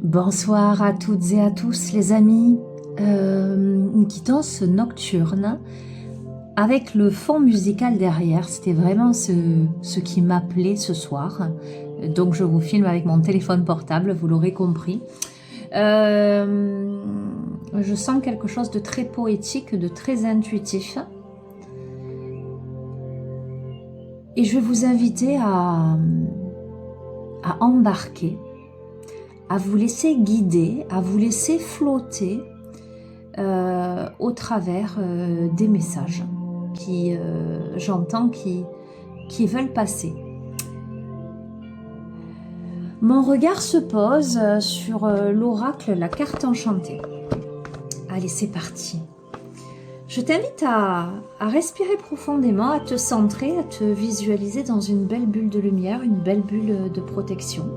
Bonsoir à toutes et à tous les amis, une guidance nocturne avec le fond musical derrière, c'était vraiment ce qui m'appelait ce soir, donc je vous filme avec mon téléphone portable, vous l'aurez compris. Je sens quelque chose de très poétique, de très intuitif, et je vais vous inviter à embarquer, à vous laisser guider, à vous laisser flotter au travers des messages qui, j'entends, qui veulent passer. Mon regard se pose sur l'oracle, la carte enchantée. Allez, c'est parti. Je t'invite à respirer profondément, à te centrer, à te visualiser dans une belle bulle de lumière, une belle bulle de protection.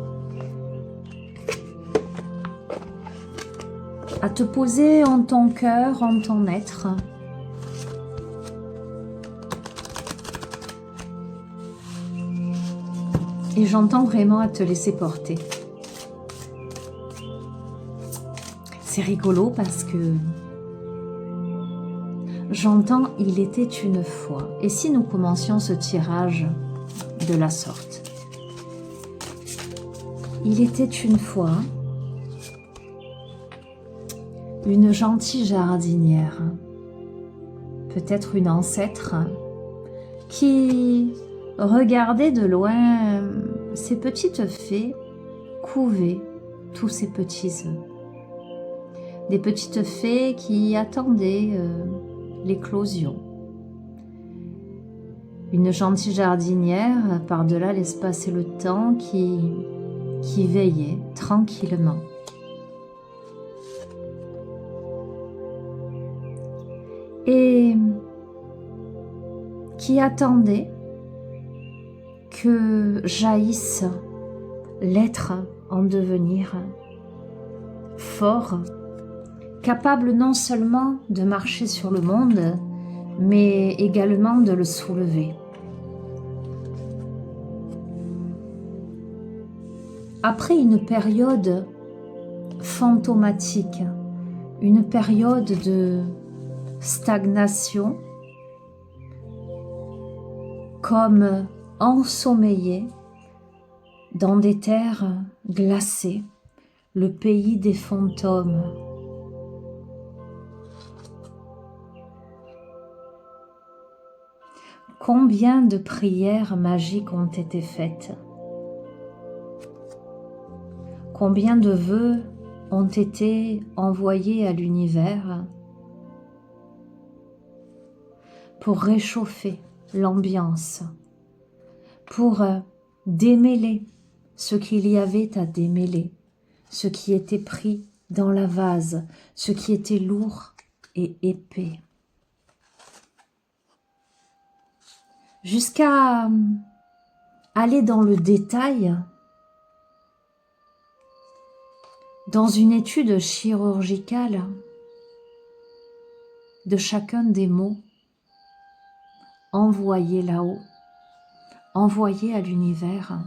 À te poser en ton cœur, en ton être. Et j'entends vraiment à te laisser porter. C'est rigolo parce que j'entends « il était une fois ». Et si nous commencions ce tirage de la sorte? Il était une fois une gentille jardinière, peut-être une ancêtre, qui regardait de loin ces petites fées couver tous ces petits œufs. Des petites fées qui attendaient l'éclosion. Une gentille jardinière, par-delà l'espace et le temps, qui veillait tranquillement. Et qui attendait que jaillisse l'être en devenir, fort, capable non seulement de marcher sur le monde, mais également de le soulever. Après une période fantomatique, une période de stagnation, comme ensommeillé dans des terres glacées, le pays des fantômes. Combien de prières magiques ont été faites? Combien de vœux ont été envoyés à l'univers pour réchauffer l'ambiance, pour démêler ce qu'il y avait à démêler, ce qui était pris dans la vase, ce qui était lourd et épais. Jusqu'à aller dans le détail, dans une étude chirurgicale de chacun des mots envoyés là-haut, envoyés à l'univers.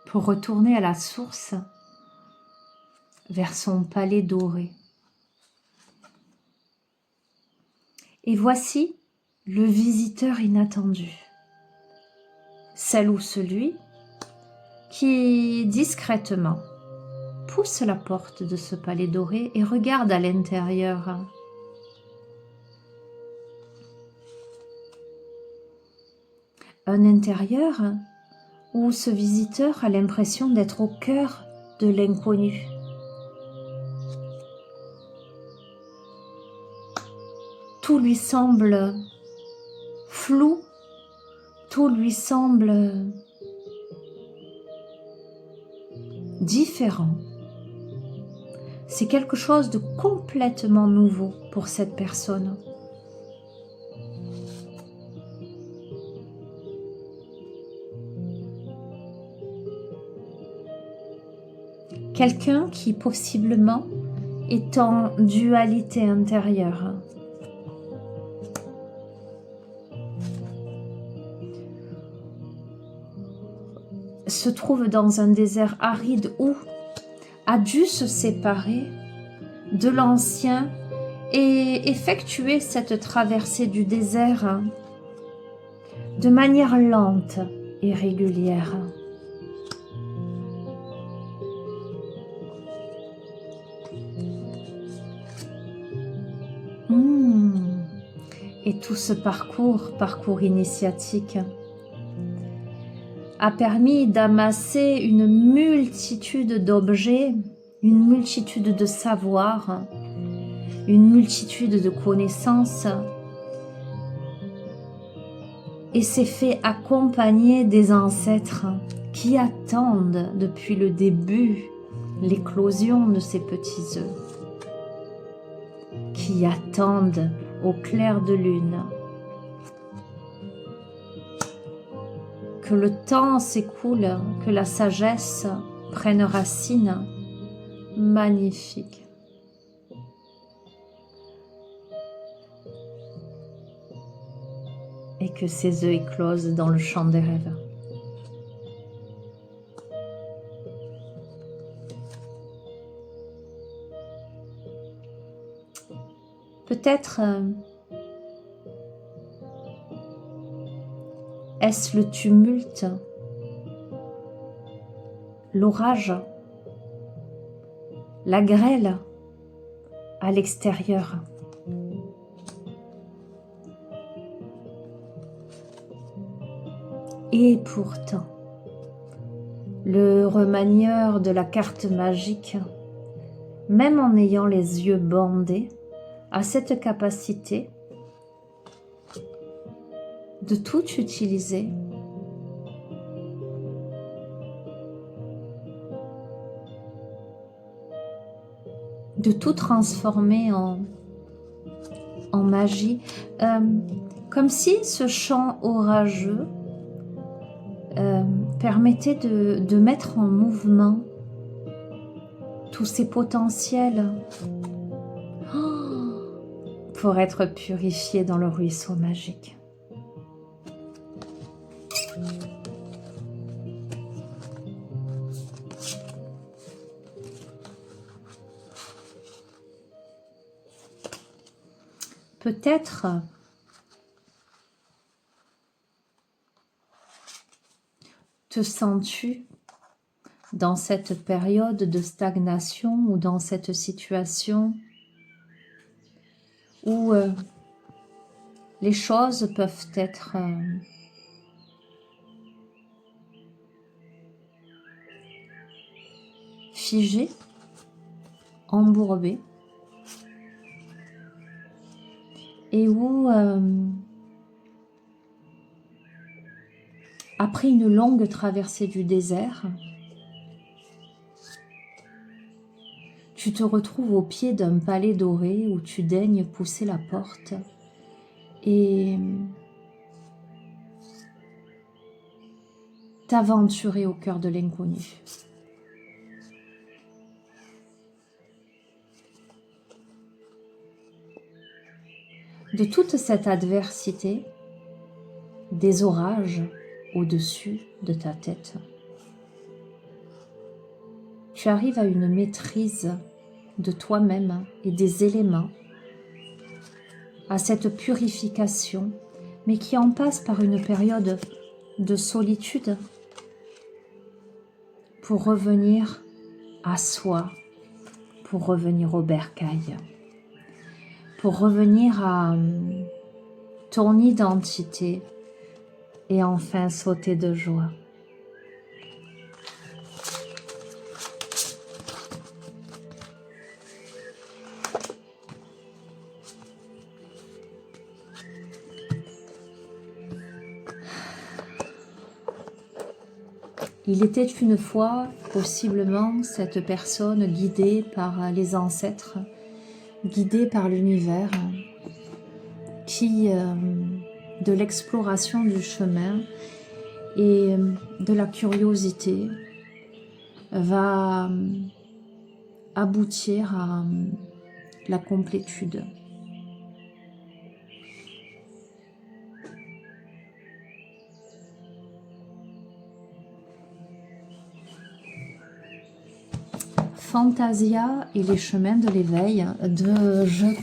Pour retourner à la source, vers son palais doré. Et voici le visiteur inattendu, celle ou celui qui discrètement pousse la porte de ce palais doré et regarde à l'intérieur. Un intérieur où ce visiteur a l'impression d'être au cœur de l'inconnu. Tout lui semble flou, tout lui semble différent. C'est quelque chose de complètement nouveau pour cette personne. Quelqu'un qui possiblement est en dualité intérieure. se trouve dans un désert aride ou a dû se séparer de l'ancien et effectuer cette traversée du désert de manière lente et régulière. Et tout ce parcours initiatique, a permis d'amasser une multitude d'objets, une multitude de savoirs, une multitude de connaissances, et s'est fait accompagner des ancêtres qui attendent depuis le début l'éclosion de ces petits œufs, qui attendent au clair de lune que le temps s'écoule, que la sagesse prenne racine. Magnifique. Et que ces œufs éclosent dans le champ des rêves. Peut-être est-ce le tumulte, l'orage, la grêle à l'extérieur. Et pourtant, le remanieur de la carte magique, même en ayant les yeux bandés, a cette capacité de tout utiliser de tout transformer en magie, comme si ce chant orageux permettait de mettre en mouvement tous ces potentiels pour être purifiés dans le ruisseau magique. Peut-être te sens-tu dans cette période de stagnation ou dans cette situation où les choses peuvent être figées, embourbées, et où, après une longue traversée du désert, tu te retrouves au pied d'un palais doré où tu daignes pousser la porte et t'aventurer au cœur de l'inconnu. De toute cette adversité, des orages au-dessus de ta tête, tu arrives à une maîtrise de toi-même et des éléments, à cette purification, mais qui en passe par une période de solitude pour revenir à soi, pour revenir au bercail, pour revenir à ton identité et enfin sauter de joie. Il était une fois, possiblement, cette personne guidée par les ancêtres, guidée par l'univers, qui, de l'exploration du chemin et de la curiosité, va aboutir à la complétude. Fantasia et les chemins de l'éveil, deux jeux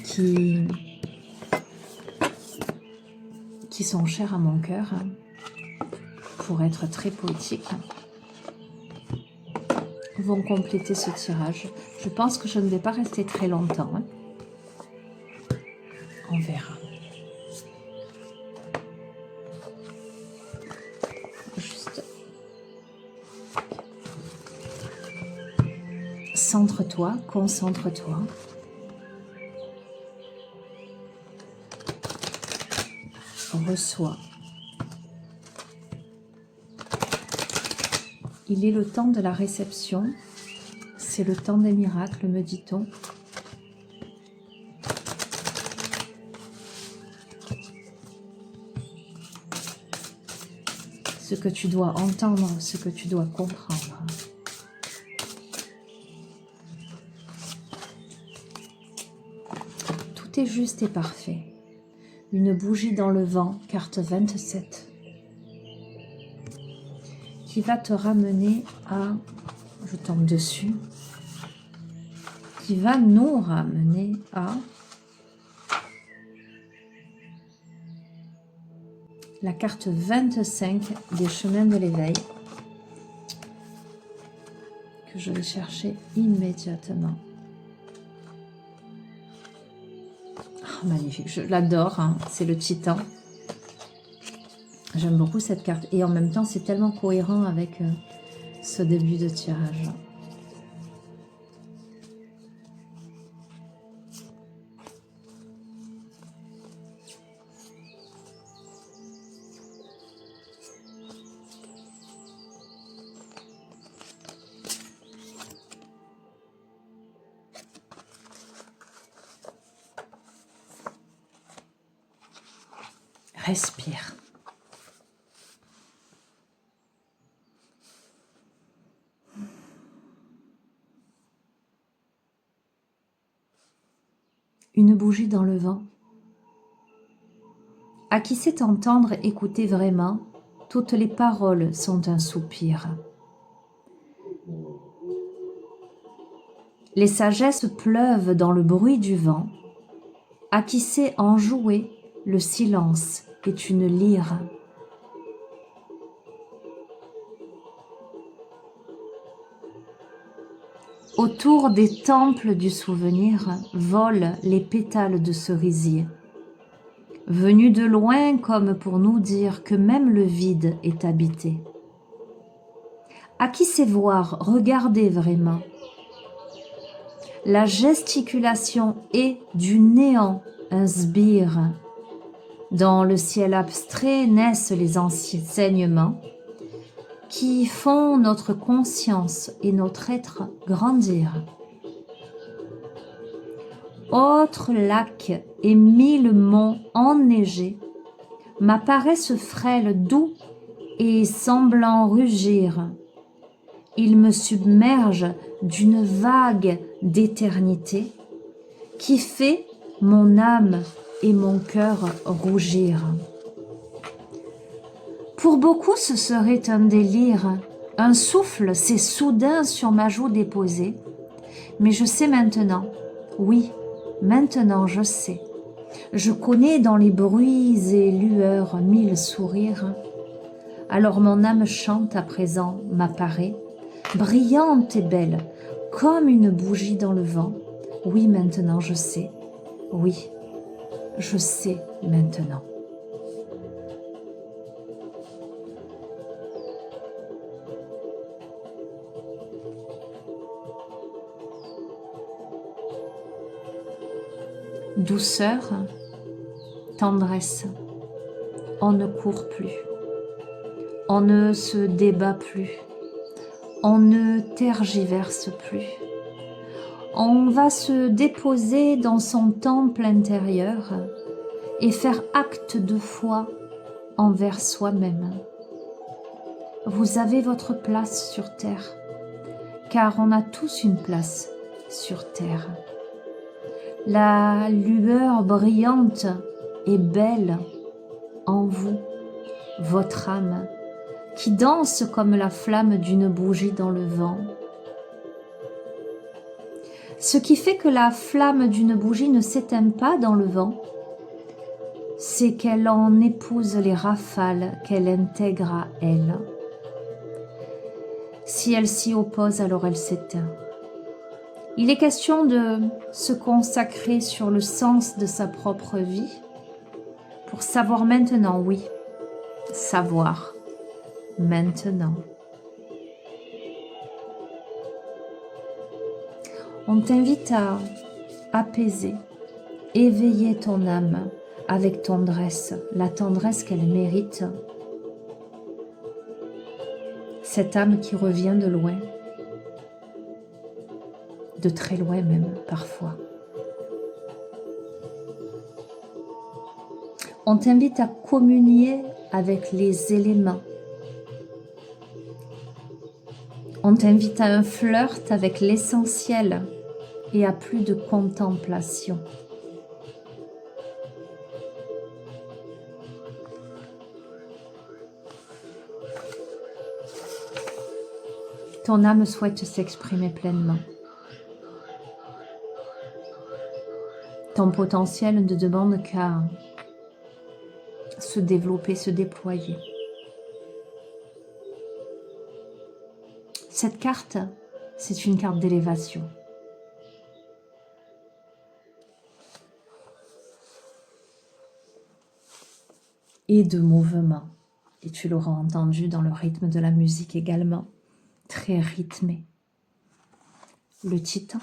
qui sont chers à mon cœur, pour être très poétiques, vont compléter ce tirage. Je pense que je ne vais pas rester très longtemps. On verra. Juste. Centre-toi, concentre-toi. Reçois. Il est le temps de la réception. C'est le temps des miracles, me dit-on. Ce que tu dois entendre, ce que tu dois comprendre. Tout est juste et parfait. Une bougie dans le vent, carte 27, qui va te ramener à, je tombe dessus, qui va nous ramener à la carte 25 des chemins de l'éveil, que je vais chercher immédiatement. Oh, magnifique, je l'adore, hein. C'est le Titan. J'aime beaucoup cette carte et en même temps c'est tellement cohérent avec ce début de tirage. Respire. Une bougie dans le vent. À qui sait entendre, écouter vraiment, toutes les paroles sont un soupir. Les sagesses pleuvent dans le bruit du vent. À qui sait en jouer, le silence est une lyre. Autour des temples du souvenir volent les pétales de cerisier, venus de loin comme pour nous dire que même le vide est habité. À qui sait voir, regarder vraiment. La gesticulation est du néant un sbire. Dans le ciel abstrait naissent les enseignements qui font notre conscience et notre être grandir. Autres lacs et 1000 monts enneigés m'apparaissent frêles, doux et semblant rugir. Ils me submergent d'une vague d'éternité qui fait mon âme et mon cœur rougir. Pour beaucoup, ce serait un délire. Un souffle s'est soudain sur ma joue déposé. Mais je sais maintenant, oui, maintenant je sais. Je connais dans les bruits et lueurs 1000 sourires. Alors mon âme chante à présent, m'apparaît, brillante et belle, comme une bougie dans le vent. Oui, maintenant je sais. Oui, je sais maintenant. Douceur, tendresse, on ne court plus, on ne se débat plus, on ne tergiverse plus. On va se déposer dans son temple intérieur et faire acte de foi envers soi-même. Vous avez votre place sur terre, car on a tous une place sur terre. La lueur brillante et belle en vous, votre âme, qui danse comme la flamme d'une bougie dans le vent. Ce qui fait que la flamme d'une bougie ne s'éteint pas dans le vent, c'est qu'elle en épouse les rafales qu'elle intègre à elle. Si elle s'y oppose, alors elle s'éteint. Il est question de se consacrer sur le sens de sa propre vie pour savoir maintenant, oui, savoir maintenant. On t'invite à apaiser, éveiller ton âme avec tendresse, la tendresse qu'elle mérite. Cette âme qui revient de loin, de très loin même parfois. On t'invite à communier avec les éléments. On t'invite à un flirt avec l'essentiel et à plus de contemplation. Ton âme souhaite s'exprimer pleinement. Ton potentiel ne demande qu'à se développer, se déployer. Cette carte, c'est une carte d'élévation. Et de mouvement. Et tu l'auras entendu dans le rythme de la musique également. Très rythmé. Le titan.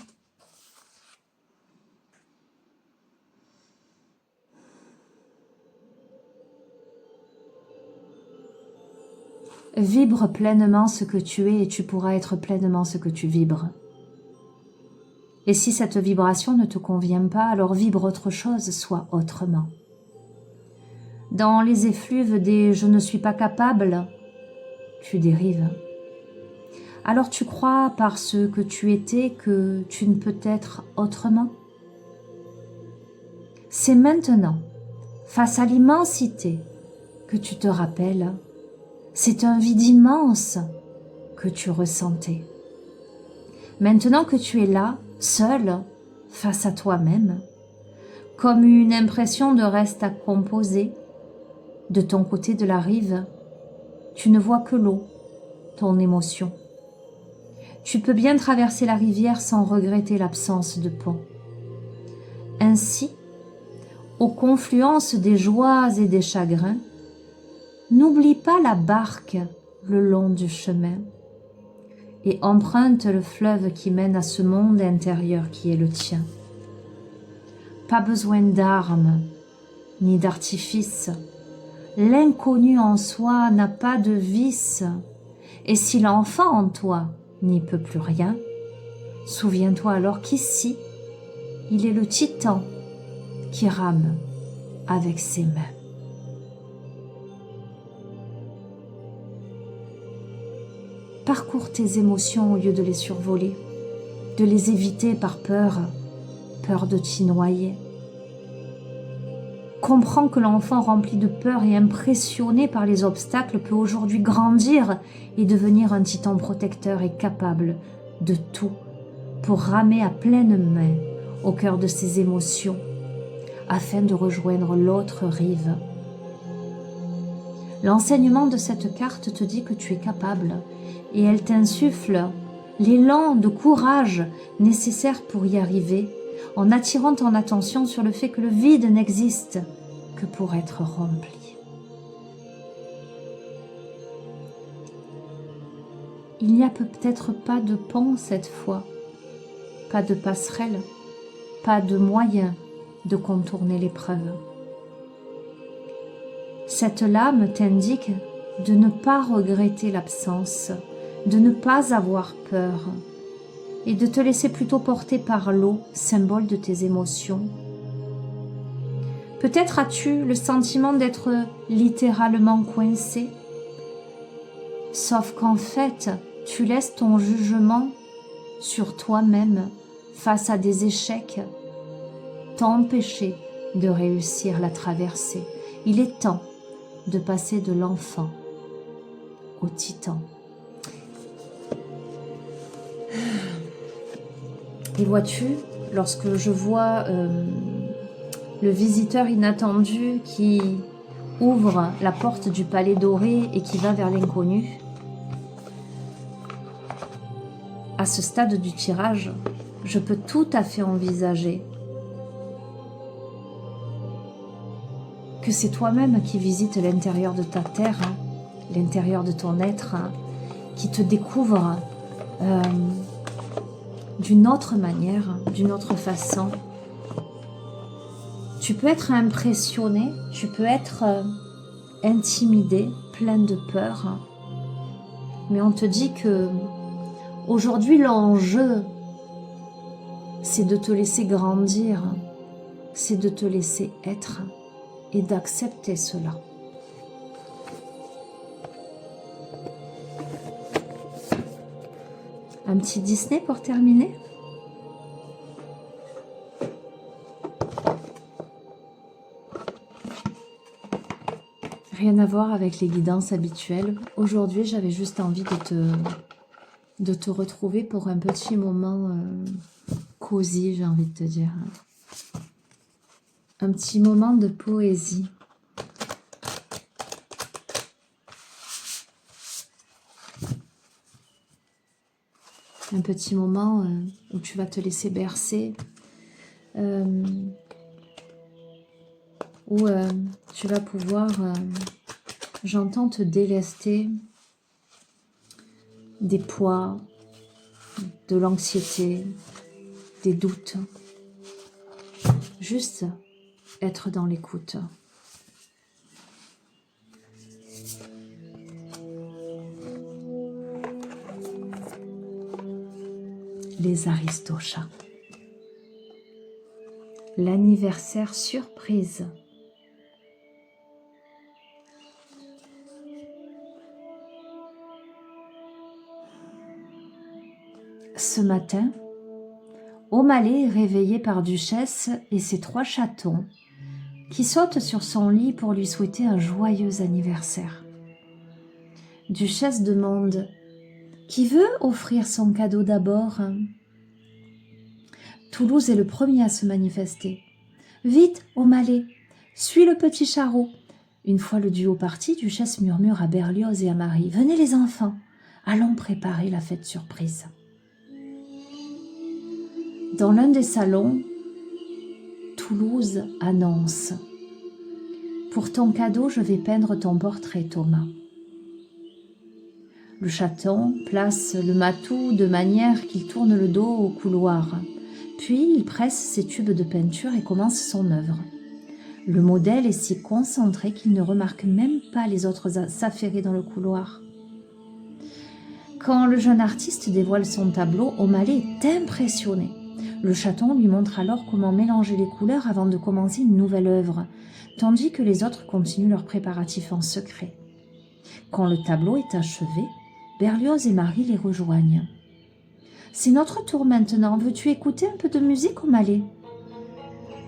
Vibre pleinement ce que tu es et tu pourras être pleinement ce que tu vibres. Et si cette vibration ne te convient pas, alors vibre autre chose, sois autrement. Dans les effluves des « je ne suis pas capable », tu dérives. Alors tu crois par ce que tu étais que tu ne peux être autrement. C'est maintenant, face à l'immensité, que tu te rappelles. C'est un vide immense que tu ressentais. Maintenant que tu es là, seul, face à toi-même, comme une impression de reste à composer, de ton côté de la rive, tu ne vois que l'eau, ton émotion. Tu peux bien traverser la rivière sans regretter l'absence de pont. Ainsi, aux confluences des joies et des chagrins, n'oublie pas la barque le long du chemin et emprunte le fleuve qui mène à ce monde intérieur qui est le tien. Pas besoin d'armes ni d'artifices. L'inconnu en soi n'a pas de vice, et si l'enfant en toi n'y peut plus rien, souviens-toi alors qu'ici, il est le titan qui rame avec ses mains. Parcours tes émotions au lieu de les survoler, de les éviter par peur, peur de t'y noyer. Comprends que l'enfant rempli de peur et impressionné par les obstacles peut aujourd'hui grandir et devenir un titan protecteur et capable de tout pour ramer à pleine main au cœur de ses émotions afin de rejoindre l'autre rive. L'enseignement de cette carte te dit que tu es capable et elle t'insuffle l'élan de courage nécessaire pour y arriver en attirant ton attention sur le fait que le vide n'existe que pour être rempli. Il n'y a peut-être pas de pont cette fois, pas de passerelle, pas de moyen de contourner l'épreuve. Cette lame t'indique de ne pas regretter l'absence, de ne pas avoir peur et de te laisser plutôt porter par l'eau, symbole de tes émotions. Peut-être as-tu le sentiment d'être littéralement coincé, sauf qu'en fait, tu laisses ton jugement sur toi-même face à des échecs t'empêcher de réussir la traversée. Il est temps de passer de l'enfant au titan. Et vois-tu, lorsque je vois le visiteur inattendu qui ouvre la porte du palais doré et qui va vers l'inconnu, à ce stade du tirage, je peux tout à fait envisager que c'est toi-même qui visites l'intérieur de ta terre, hein, l'intérieur de ton être, hein, qui te découvre d'une autre manière, d'une autre façon. Tu peux être impressionné, tu peux être intimidé, plein de peur, mais on te dit que aujourd'hui l'enjeu, c'est de te laisser grandir, c'est de te laisser être et d'accepter cela. Un petit Disney pour terminer. Rien à voir avec les guidances habituelles. Aujourd'hui, j'avais juste envie de te retrouver pour un petit moment cosy, j'ai envie de te dire. Un petit moment de poésie. Un petit moment où tu vas te laisser bercer, où tu vas pouvoir, j'entends te délester des poids, de l'anxiété, des doutes. Juste être dans l'écoute. Les Aristochats. L'anniversaire surprise. Ce matin, O'Malley est réveillé par Duchesse et ses 3 chatons qui sautent sur son lit pour lui souhaiter un joyeux anniversaire. Duchesse demande « Qui veut offrir son cadeau d'abord ?» Toulouse est le premier à se manifester. « Vite, O'Malley, suis le petit charreau !» Une fois le duo parti, Duchesse murmure à Berlioz et à Marie « Venez les enfants, allons préparer la fête surprise. » Dans l'un des salons, Toulouse annonce « Pour ton cadeau, je vais peindre ton portrait, Thomas. » Le chaton place le matou de manière qu'il tourne le dos au couloir. Puis il presse ses tubes de peinture et commence son œuvre. Le modèle est si concentré qu'il ne remarque même pas les autres s'affairer dans le couloir. Quand le jeune artiste dévoile son tableau, O'Malley est impressionné. Le chaton lui montre alors comment mélanger les couleurs avant de commencer une nouvelle œuvre, tandis que les autres continuent leurs préparatifs en secret. Quand le tableau est achevé, Berlioz et Marie les rejoignent. « C'est notre tour maintenant, veux-tu écouter un peu de musique, O'Malley ?»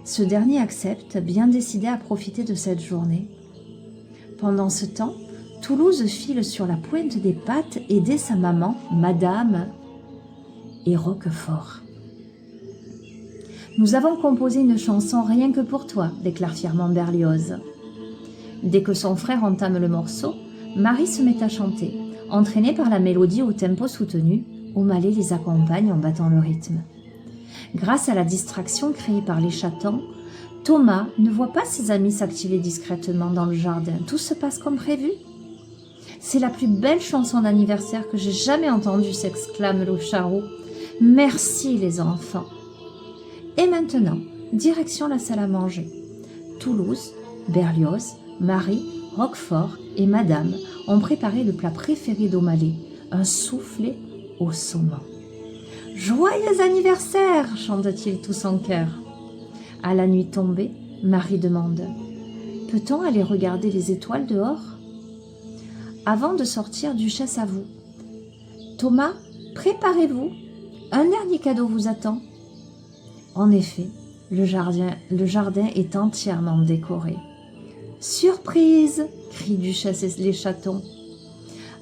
Ce dernier accepte, bien décidé à profiter de cette journée. Pendant ce temps, Toulouse file sur la pointe des pattes aider sa maman, Madame et Roquefort. « Nous avons composé une chanson rien que pour toi, déclare fièrement Berlioz. Dès que son frère entame le morceau, Marie se met à chanter. Entraînée par la mélodie au tempo soutenu, O'Malley les accompagne en battant le rythme. Grâce à la distraction créée par les chatons, Thomas ne voit pas ses amis s'activer discrètement dans le jardin. Tout se passe comme prévu. « C'est la plus belle chanson d'anniversaire que j'ai jamais entendue » s'exclame le charreau. « Merci les enfants !» Et maintenant, direction la salle à manger. Toulouse, Berlioz, Marie, Roquefort et Madame ont préparé le plat préféré d'O'Malley, un soufflé au saumon. « Joyeux anniversaire !» chantent-ils tous en chœur. À la nuit tombée, Marie demande « Peut-on aller regarder les étoiles dehors ?» Avant de sortir, Duchesse avoue « Thomas, préparez-vous, un dernier cadeau vous attend. » En effet, le jardin est entièrement décoré. « Surprise !» crient Duchesse et les chatons.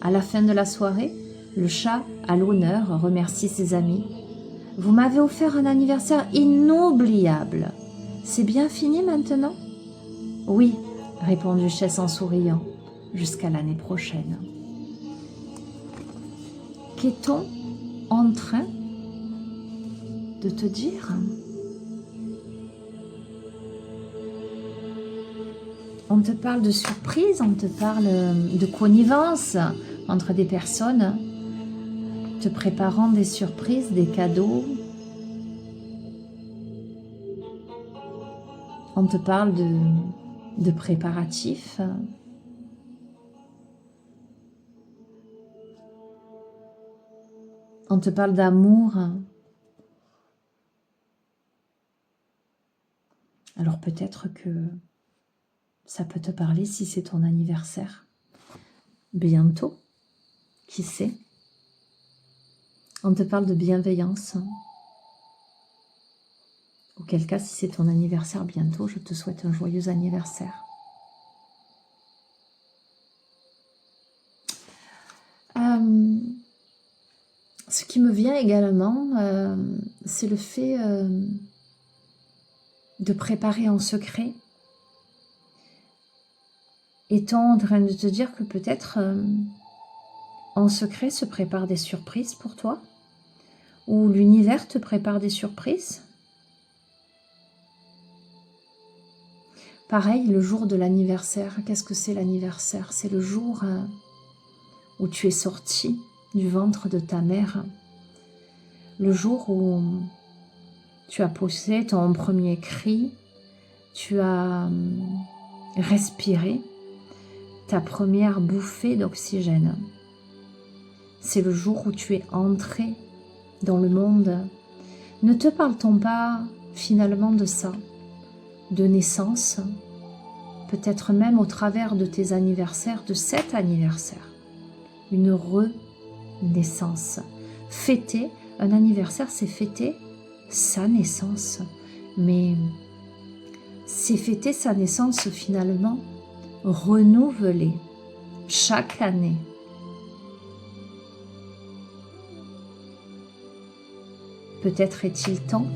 À la fin de la soirée, le chat, à l'honneur, remercie ses amis. Vous m'avez offert un anniversaire inoubliable. C'est bien fini maintenant? Oui, répond Duchesse en souriant, jusqu'à l'année prochaine. Qu'est-on en train de te dire? On te parle de surprise, on te parle de connivence entre des personnes, te préparant des surprises, des cadeaux. On te parle de préparatifs. On te parle d'amour. Alors peut-être que ça peut te parler si c'est ton anniversaire. Bientôt, qui sait? On te parle de bienveillance. Auquel cas, si c'est ton anniversaire bientôt, je te souhaite un joyeux anniversaire. Ce qui me vient également, c'est le fait de préparer en secret. Est-on en train de te dire que peut-être en secret se préparent des surprises pour toi? Ou l'univers te prépare des surprises? Pareil, le jour de l'anniversaire. Qu'est-ce que c'est l'anniversaire? C'est le jour où tu es sorti du ventre de ta mère. Le jour où tu as poussé ton premier cri, tu as respiré ta première bouffée d'oxygène. C'est le jour où tu es entré dans le monde. Ne te parle-t-on pas finalement de ça, de naissance, peut-être même au travers de tes anniversaires, de cet anniversaire, une renaissance. Fêter un anniversaire, c'est fêter sa naissance, mais c'est fêter sa naissance finalement renouvelée chaque année. Peut-être est-il temps,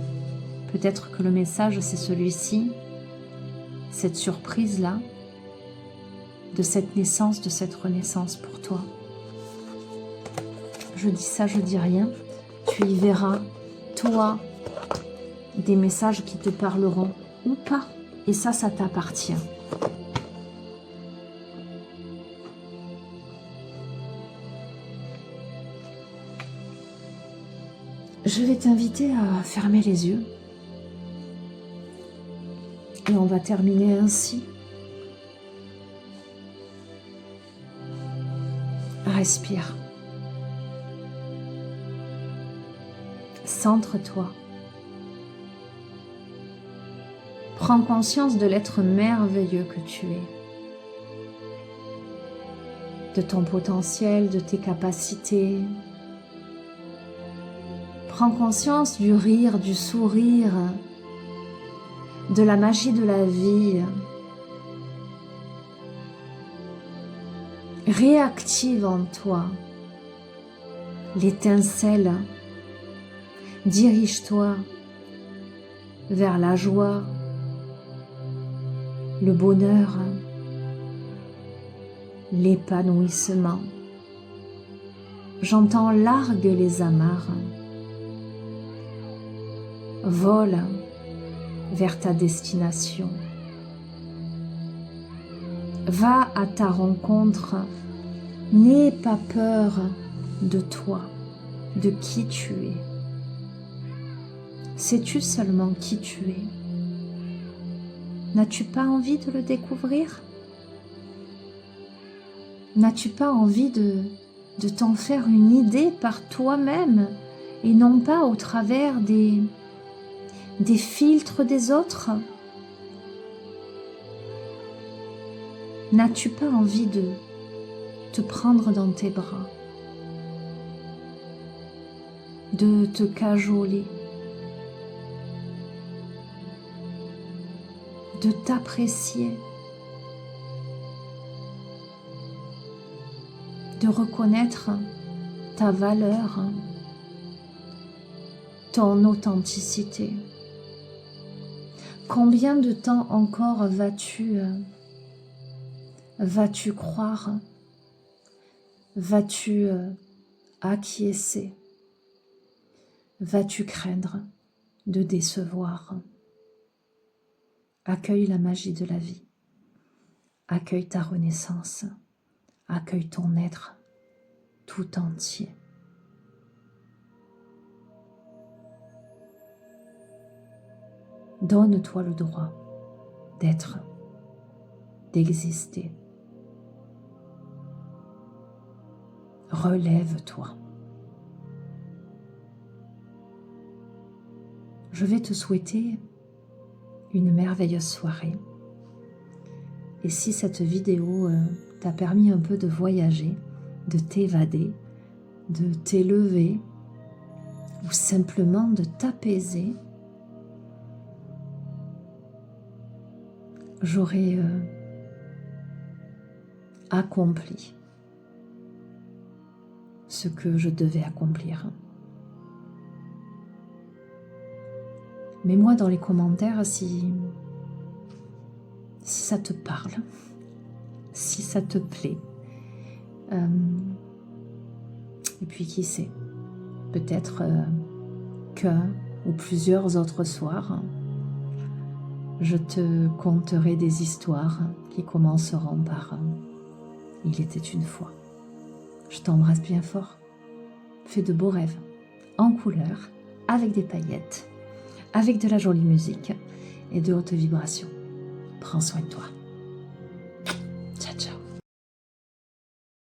peut-être que le message c'est celui-ci, cette surprise-là, de cette naissance, de cette renaissance pour toi. Je dis ça, je dis rien. Tu y verras, toi, des messages qui te parleront ou pas. Et ça t'appartient. Je vais t'inviter à fermer les yeux. Et on va terminer ainsi. Respire. Centre-toi. Prends conscience de l'être merveilleux que tu es. De ton potentiel, de tes capacités. Prends conscience du rire, du sourire, de la magie de la vie. Réactive en toi l'étincelle. Dirige-toi vers la joie, le bonheur, l'épanouissement. J'entends largue les amarres. Vole vers ta destination. Va à ta rencontre. N'aie pas peur de toi, de qui tu es. Sais-tu seulement qui tu es? N'as-tu pas envie de le découvrir? N'as-tu pas envie de t'en faire une idée par toi-même et non pas au travers des filtres des autres? N'as-tu pas envie de te prendre dans tes bras, de te cajoler, de t'apprécier, de reconnaître ta valeur, ton authenticité. Combien de temps encore vas-tu croire, vas-tu acquiescer, vas-tu craindre de décevoir? Accueille la magie de la vie, accueille ta renaissance, accueille ton être tout entier. Donne-toi le droit d'être, d'exister. Relève-toi. Je vais te souhaiter une merveilleuse soirée. Et si cette vidéo t'a permis un peu de voyager, de t'évader, de t'élever, ou simplement de t'apaiser, j'aurai accompli ce que je devais accomplir. Mets-moi dans les commentaires si ça te parle, si ça te plaît. Et puis qui sait, peut-être qu'un ou plusieurs autres soirs, je te conterai des histoires qui commenceront par « Il était une fois ». Je t'embrasse bien fort. Fais de beaux rêves, en couleur, avec des paillettes, avec de la jolie musique et de hautes vibrations. Prends soin de toi.